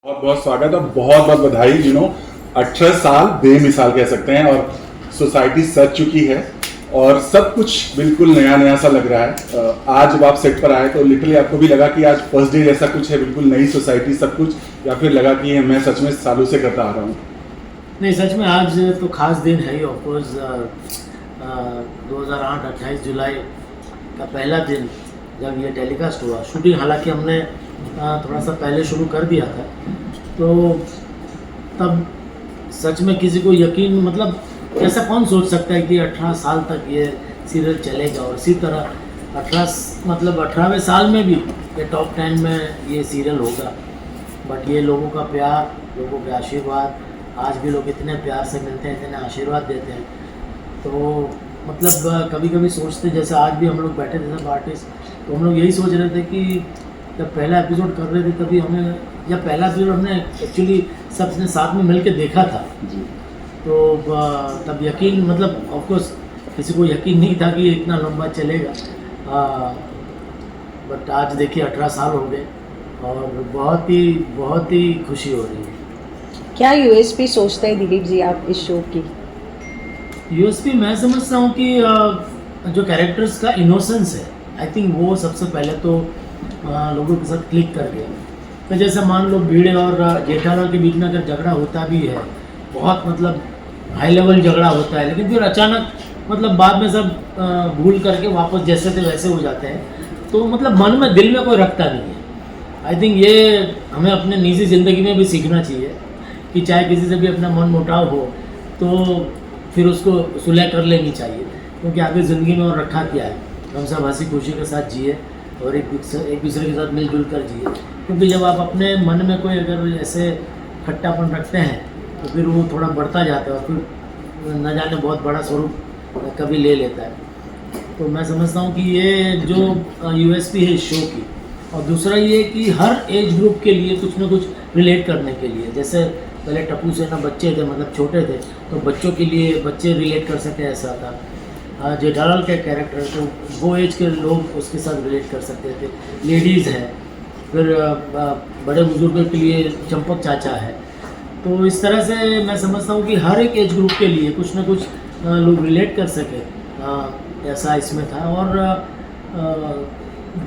बहुत बहुत स्वागत और बहुत बहुत बधाई। 18 साल बेमिसाल कह सकते हैं और सोसाइटी सज चुकी है और सब कुछ बिल्कुल नया नया सा लग रहा है। आज जब आप सेट पर आए तो लिटरली आपको भी लगा कि आज फर्स्ट डे जैसा कुछ है, बिल्कुल नई सोसाइटी सब कुछ, या फिर लगा कि मैं सच में सालों से करता आ रहा हूँ? नहीं, सच में आज तो खास दिन है ही। ऑफकोर्स 2008 28 जुलाई का पहला दिन जब ये टेलीकास्ट हुआ। शूटिंग हालांकि हमने थोड़ा सा पहले शुरू कर दिया था, तो तब सच में किसी को यकीन, मतलब ऐसा कौन सोच सकता है कि 18 साल तक ये सीरियल चलेगा। और इसी तरह 18वें साल में भी ये टॉप 10 में ये सीरियल होगा। बट ये लोगों का प्यार, लोगों के आशीर्वाद, आज भी लोग इतने प्यार से मिलते हैं, इतने आशीर्वाद देते हैं। तो मतलब कभी कभी सोचते, जैसे आज भी हम लोग बैठे थे सब आर्टिस्ट, तो हम लोग यही सोच रहे थे कि जब पहला एपिसोड कर रहे थे तभी हमें, या पहला एपिसोड हमने एक्चुअली सबने साथ में मिल के देखा था जी। तो तब यकीन, मतलब ऑफकोर्स किसी को यकीन नहीं था कि इतना लंबा चलेगा। बट आज देखिए 18 साल हो गए और बहुत ही खुशी हो रही है। क्या यूएसपी सोचते हैं दिलीप जी आप इस शो की? यूएसपी मैं समझता हूँ कि जो कैरेक्टर्स का इनोसेंस है, आई थिंक वो सबसे पहले तो लोगों के साथ क्लिक कर गया। तो जैसे मान लो भिड़े और जेठालाल के बीच में अगर झगड़ा होता भी है, बहुत मतलब हाई लेवल झगड़ा होता है, लेकिन फिर अचानक मतलब बाद में सब भूल करके वापस जैसे थे वैसे हो जाते हैं, तो मतलब मन में, दिल में कोई रखता नहीं है। आई थिंक ये हमें अपने निजी ज़िंदगी में भी सीखना चाहिए कि चाहे किसी से भी अपना मन मुटाव हो तो फिर उसको सुलह कर लेनी चाहिए, क्योंकि आगे ज़िंदगी में और रखा क्या है। हम सब हंसी खुशी के साथ जिए और एक दूसरे के साथ मिलजुल कर जिए, क्योंकि जब आप अपने मन में कोई अगर ऐसे खट्टापन रखते हैं तो फिर वो थोड़ा बढ़ता जाता है और फिर न जाने बहुत बड़ा स्वरूप कभी ले लेता है। तो मैं समझता हूँ कि ये जो यूएसपी है इस शो की, और दूसरा ये कि हर एज ग्रुप के लिए कुछ ना कुछ रिलेट करने के लिए, जैसे पहले टप्पू सेना बच्चे थे, मतलब छोटे थे, तो बच्चों के लिए बच्चे रिलेट कर सके ऐसा था। जेठालाल के कैरेक्टर, तो वो एज के लोग उसके साथ रिलेट कर सकते थे। लेडीज़ हैं, फिर बड़े बुजुर्गों के लिए चंपक चाचा है। तो इस तरह से मैं समझता हूँ कि हर एक एज ग्रुप के लिए कुछ ना कुछ लोग रिलेट कर सके, ऐसा इसमें था। और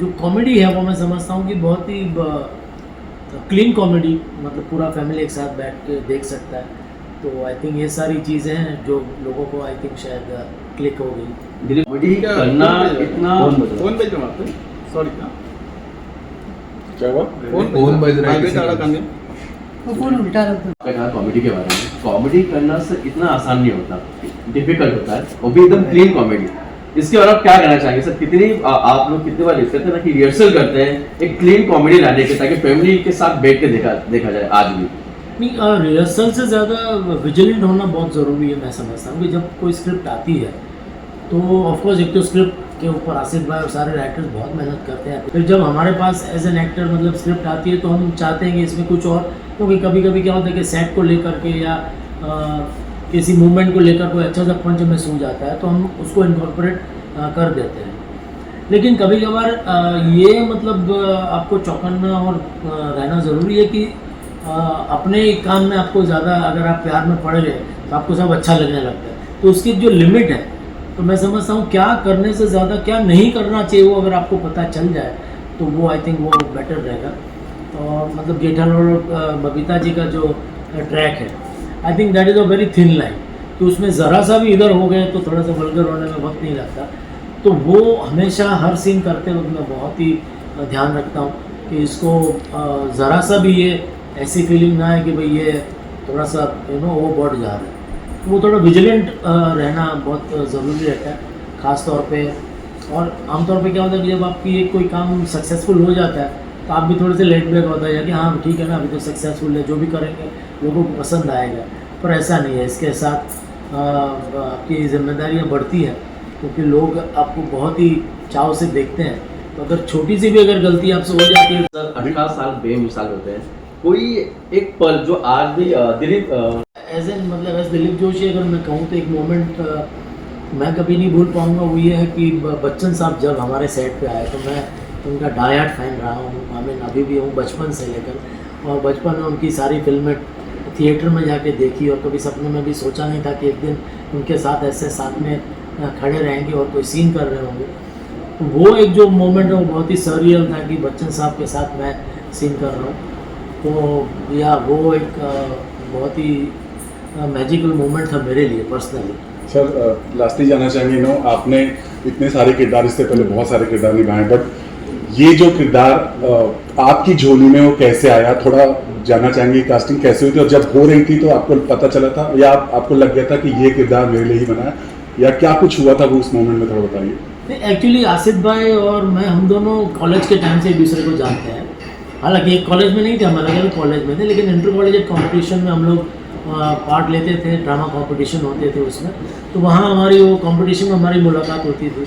जो कॉमेडी है वो मैं समझता हूँ कि बहुत ही क्लीन कॉमेडी, मतलब पूरा फैमिली एक साथ बैठ के देख सकता है। तो आई थिंक ये सारी चीज़ें हैं जो लोगों को आई थिंक शायद क्लिक हो गई। कॉमेडी करना इतना फोन पे जमा सॉरी क्या हुआ? फोन बज रहा है, वो फोन उल्टा रखो। कहा कॉमेडी के बारे में, कॉमेडी करना से इतना आसान नहीं होता, डिफिकल्ट होता है, वो भी एकदम क्लीन कॉमेडी। इसके बारे में क्या कहना चाहेंगे सर? आप लोग कितनी बार लिखते थे ना कि रिहर्सल करते हैं एक क्लीन कॉमेडी लाने के, ताकि फैमिली के साथ बैठ के देखा जाए आज भी? नहीं, रिहर्सल से ज़्यादा विजिलेंट होना बहुत ज़रूरी है। मैं समझता हूँ कि जब कोई स्क्रिप्ट आती है तो ऑफकोर्स एक तो स्क्रिप्ट के ऊपर आसिफ भाई और सारे राइटर्स बहुत मेहनत करते हैं। फिर जब हमारे पास एज एन एक्टर मतलब स्क्रिप्ट आती है तो हम चाहते हैं कि इसमें कुछ और, क्योंकि कभी कभी क्या होता है कि सेट को लेकर के या किसी मूवमेंट को लेकर कोई अच्छा सा पंच में सूझ जाता है तो हम उसको इनकॉर्पोरेट कर देते हैं। लेकिन कभी कभार ये मतलब आपको चौकन्ना और रहना ज़रूरी है कि अपने काम में आपको ज़्यादा अगर आप प्यार में पड़ गए तो आपको सब अच्छा लगने लगता है। तो उसकी जो लिमिट है, तो मैं समझता हूँ क्या करने से ज़्यादा क्या नहीं करना चाहिए, वो अगर आपको पता चल जाए तो वो आई थिंक वो बेटर रहेगा। तो मतलब जेठालाल और बबीता जी का जो ट्रैक है, I think that is a very thin line, कि उसमें ज़रा सा भी इधर हो गए तो थोड़ा सा वल्गर होने में वक्त नहीं लगता। तो वो हमेशा हर सीन करते वक्त मैं बहुत ही ध्यान रखता हूँ कि इसको ज़रा सा भी ये ऐसी फीलिंग ना है कि भाई ये थोड़ा सा वो बढ़ जा रहा है। वो थोड़ा विजिलेंट रहना बहुत ज़रूरी रहता है ख़ास तौर पे। और आमतौर पे क्या होता है कि जब आपकी एक कोई काम सक्सेसफुल हो जाता है तो आप भी थोड़े से लेट बैक होता है कि हाँ ठीक है ना, अभी तो सक्सेसफुल है, जो भी करेंगे लोगों को पसंद आएगा। पर ऐसा नहीं है, इसके साथ आपकी जिम्मेदारियाँ बढ़ती हैं, क्योंकि लोग आपको बहुत ही चाव से देखते हैं। तो अगर छोटी सी भी अगर गलती आपसे हो जाती है। 18 साल बेमिसाल होते हैं। कोई एक पल जो आज भी दिलीप एज दिलीप जोशी अगर मैं कहूँ तो एक मोमेंट मैं कभी नहीं भूल पाऊँगा, वो ये है कि बच्चन साहब जब हमारे सेट पे आए तो मैं उनका डाई हार्ट फैन रहा हूँ। आई मीन अभी भी हूँ, बचपन से लेकर। और बचपन में उनकी सारी फिल्में थिएटर में जाके देखी, और कभी सपने में भी सोचा नहीं था कि एक दिन उनके साथ ऐसे साथ में खड़े रहेंगे और कोई सीन कर रहे होंगे। तो वो एक जो मोमेंट है वो बहुत ही सरियल था कि बच्चन साहब के साथ मैं सीन कर रहा हूँ। तो या वो एक बहुत ही मैजिकल मोमेंट था मेरे लिए पर्सनली। सर लास्टली जानना चाहेंगे आपने इतने सारे किरदार, इससे पहले बहुत सारे किरदार निभाए, बट ये जो किरदार आपकी झोली में वो कैसे आया, थोड़ा जानना चाहेंगे। कास्टिंग कैसे हुई थी और जब हो रही थी तो आपको पता चला था या आपको लग गया था कि ये किरदार मेरे लिए ही बना है, या क्या कुछ हुआ था वो उस मोमेंट में, थोड़ा बताइए। एक्चुअली आसिफ भाई और मैं, हम दोनों कॉलेज के टाइम से एक दूसरे को जानते हैं। हालांकि एक कॉलेज में नहीं थे, हम अलग अलग कॉलेज में थे, लेकिन इंटर कॉलेज कॉम्पिटिशन में हम लोग पार्ट लेते थे, ड्रामा कंपटीशन होते थे उसमें। तो वहाँ हमारी वो कंपटीशन में हमारी मुलाकात होती थी।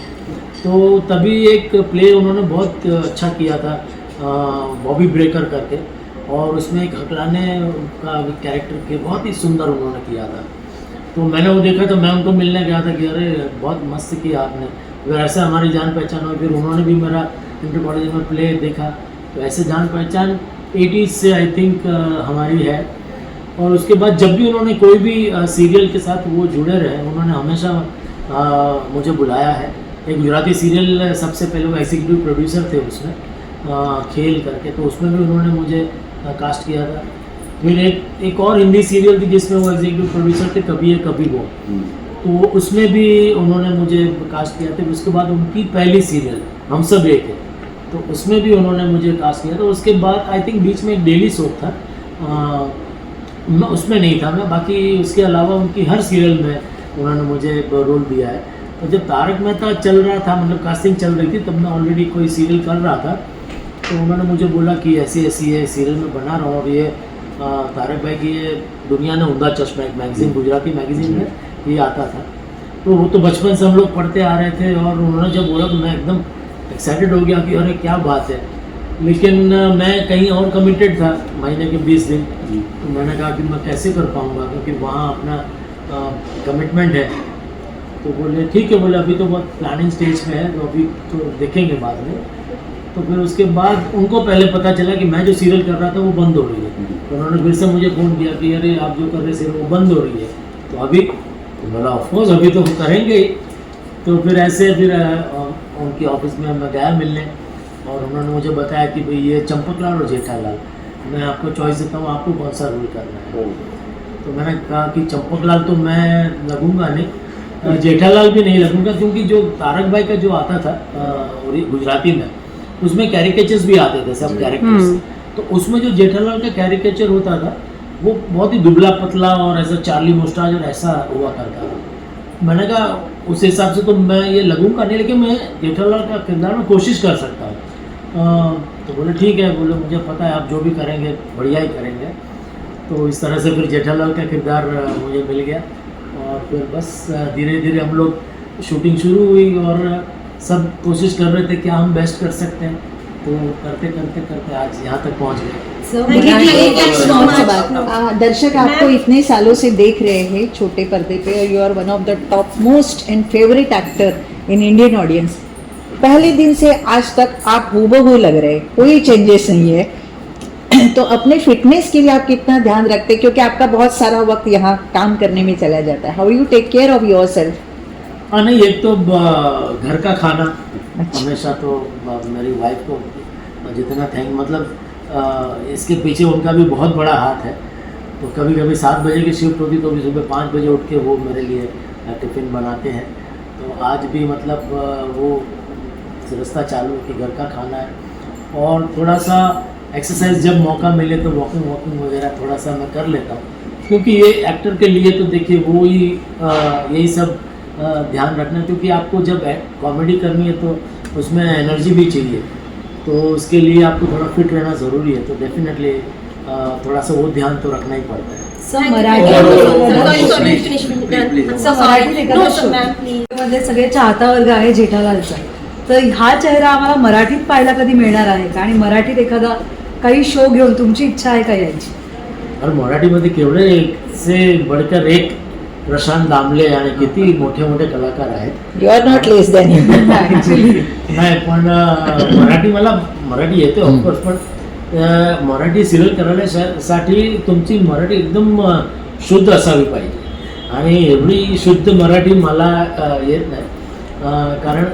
तो तभी एक प्ले उन्होंने बहुत अच्छा किया था, बॉबी ब्रेकर करके, और उसमें एक हकलाने का कैरेक्टर के बहुत ही सुंदर उन्होंने किया था। तो मैंने वो देखा तो मैं उनको मिलने गया था कि अरे बहुत मस्त किया आपने, अगर ऐसे हमारी जान पहचान हो। फिर उन्होंने भी मेरा इंटर कॉलेज में प्ले देखा, तो ऐसे जान पहचान 80s से आई थिंक हमारी है। और उसके बाद जब भी उन्होंने कोई भी सीरियल के साथ वो जुड़े रहे, उन्होंने हमेशा मुझे बुलाया है। एक गुजराती सीरियल सबसे पहले वो एग्जीक्यूटिव प्रोड्यूसर थे उसमें, खेल करके, तो उसमें भी उन्होंने मुझे कास्ट किया था। फिर एक और हिंदी सीरियल थी जिसमें वो एग्जीक्यूटिव प्रोड्यूसर थे, कभी है कभी वो, तो उसमें भी उन्होंने मुझे कास्ट किया था। उसके बाद उनकी पहली सीरियल हम सब एक है, तो उसमें भी उन्होंने मुझे कास्ट किया था। उसके बाद आई थिंक बीच में एक डेली सोप था, मैं उसमें नहीं था मैं, बाकी उसके अलावा उनकी हर सीरियल में उन्होंने मुझे रोल दिया है। तो जब तारक मेहता चल रहा था, मतलब कास्टिंग चल रही थी, तब मैं ऑलरेडी कोई सीरियल कर रहा था। तो उन्होंने मुझे बोला कि ऐसी ऐसी है सीरियल में बना रहा हूँ, और ये तारक भाई की ये दुनिया ने उम्दा चश्मा, एक मैगजीन, गुजराती मैगजीन में ये आता था। तो वो तो बचपन से हम लोग पढ़ते आ रहे थे, और उन्होंने जब बोला तो मैं एकदम एक्साइटेड हो गया कि अरे क्या बात है। लेकिन मैं कहीं और कमिटेड था महीने के 20 दिन, तो मैंने कहा कि मैं कैसे कर पाऊँगा, क्योंकि वहाँ अपना कमिटमेंट है। तो बोले ठीक है, बोले अभी तो बहुत प्लानिंग स्टेज पे है, तो अभी तो देखेंगे बाद में। तो फिर उसके बाद उनको पहले पता चला कि मैं जो सीरियल कर रहा था वो बंद हो रही है, तो उन्होंने फिर से मुझे फ़ोन किया कि अरे आप जो कर रहे सीरियल वो बंद हो रही है, तो अभी, तो बोला ऑफकोर्स अभी तो करेंगे ही। तो फिर ऐसे फिर उनकी ऑफिस में मैं गया मिलने, और उन्होंने मुझे बताया कि भाई ये चंपकलाल और जेठालाल, मैं आपको चॉइस देता हूँ, आपको कौन सा रोल करना है। तो मैंने कहा कि चंपकलाल तो मैं लगूंगा नहीं, जेठालाल भी नहीं लगूंगा, क्योंकि जो तारक भाई का जो आता था गुजराती में, उसमें कैरिकेचर्स भी आते थे सब कैरेक्टर्स। तो उसमें जो जेठालाल का कैरिकेचर होता था वो बहुत ही दुबला पतला और ऐसा चार्ली मुस्टाच और ऐसा हुआ करता था। मैंने कहा उस हिसाब से तो मैं ये लगूंगा नहीं, लेकिन मैं जेठालाल का किरदार में कोशिश कर सकता हूँ। तो बोले ठीक है, बोले मुझे पता है आप जो भी करेंगे बढ़िया ही करेंगे। तो इस तरह से फिर जेठालाल का किरदार मुझे मिल गया, और फिर बस धीरे धीरे हम लोग शूटिंग शुरू हुई, और सब कोशिश कर रहे थे कि हम बेस्ट कर सकते हैं। तो करते करते करते आज यहाँ तक पहुँच गए। दर्शक आपको इतने सालों से देख रहे हैं छोटे पर्दे पे, और you are one of the top most and favourite actor in Indian audience. पहले दिन से आज तक आप हूबहू लग रहे हैं, कोई चेंजेस नहीं है। तो अपने फिटनेस के लिए आप कितना ध्यान रखते हैं, क्योंकि आपका बहुत सारा वक्त यहाँ काम करने में चला जाता है। How you take care of your self? नहीं, एक तो घर का खाना हमेशा, तो मेरी वाइफ को जितना थैंक, मतलब इसके पीछे उनका भी बहुत बड़ा हाथ है। तो कभी कभी 7 बजे की शिफ्ट होती तो भी सुबह 5 बजे उठ के वो मेरे लिए टिफ़िन बनाते हैं। तो आज भी मतलब वो रास्ता चालू है कि घर का खाना है, और थोड़ा सा एक्सरसाइज जब मौका मिले तो वॉकिंग वगैरह थोड़ा सा मैं कर लेता हूँ, क्योंकि ये एक्टर के लिए तो देखिए वो ही यही सब ध्यान रखना, क्योंकि आपको जब कॉमेडी करनी है तो उसमें एनर्जी भी चाहिए, तो उसके लिए आपको थोड़ा फिट रहना ज़रूरी है। तो डेफिनेटली थोड़ा सा वो ध्यान तो रखना ही पड़ता है। मध्ये सगळे चाहता वर्ग आहे जेठालालचा, तर हा चेहरा आम्हाला मराठीत पाहायला कधी मिळणार आहे का? आणि मराठीत एखादा काही शो घेऊन तुमची इच्छा आहे का यायची? और मराठीमध्ये केवढे एक से बढ़कर एक प्रशांत दामले आणि किती मोठे मोठे कलाकार आहेत। You are not less than him. नाही, पण मराठी मला मराठी येते ऑफकोर्स, पण मराठी सिरियल करायसाठी तुमची मराठी एकदम शुद्ध असावी पाहिजे आणि एवढी शुद्ध मराठी मला येत नाही कारण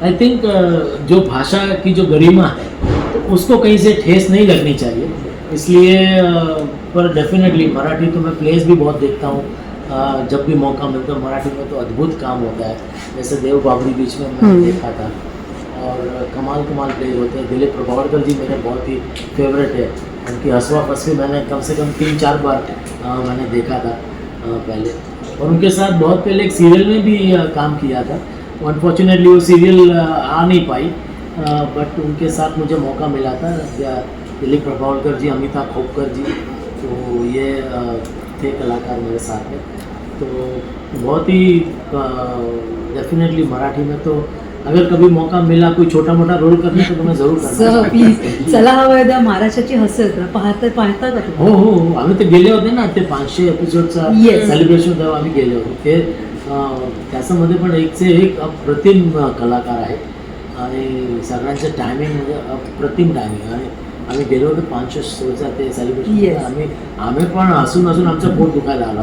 आई थिंक जो भाषा की जो गरिमा है तो उसको कहीं से ठेस नहीं लगनी चाहिए, इसलिए पर डेफिनेटली मराठी तो मैं प्लेस भी बहुत देखता हूँ जब भी मौका मिलता है। मराठी में तो अद्भुत काम होता है, जैसे देव बाबरी बीच में मैंने देखा था और कमाल प्ले होते हैं। दिलीप प्रभावड़कर जी मेरे बहुत ही फेवरेट है, उनकी हंसवा फसवी मैंने कम से कम 3-4 बार मैंने देखा था पहले, और उनके साथ बहुत पहले एक सीरियल में भी काम किया था। अनफॉर्चुनेटली वो सीरियल आ नहीं पाई, बट उनके साथ मुझे मौका मिला था। दिलीप प्रभावड़कर जी, अमिताभ खोपकर जी, तो ये थे कलाकार मेरे साथ में। तो बहुत ही डेफिनेटली मराठी में तो अगर कभी मौका मिला कोई छोटा मोठा रोल करने तो मैं जरूर करणार। प्लीज चला हवं द्या महाराष्ट्राची हसत पाहता का तुम्ही? हो आम्ही ते गेले होते ना, ते 500 एपिसोडचा Yes. सेलिब्रेशन तेव्हा आम्ही गेले होते ते त्याच्यामध्ये पण एकचे एक अप्रतिम कलाकार आहेत आणि सगळ्यांचं टायमिंग म्हणजे अप्रतिम टायमिंग, आणि आम्ही गेलो होतो 500 शोचा ते सेलिब्रेशन Yes. आम्ही पण हसून आमचं पोट दुखायला आला.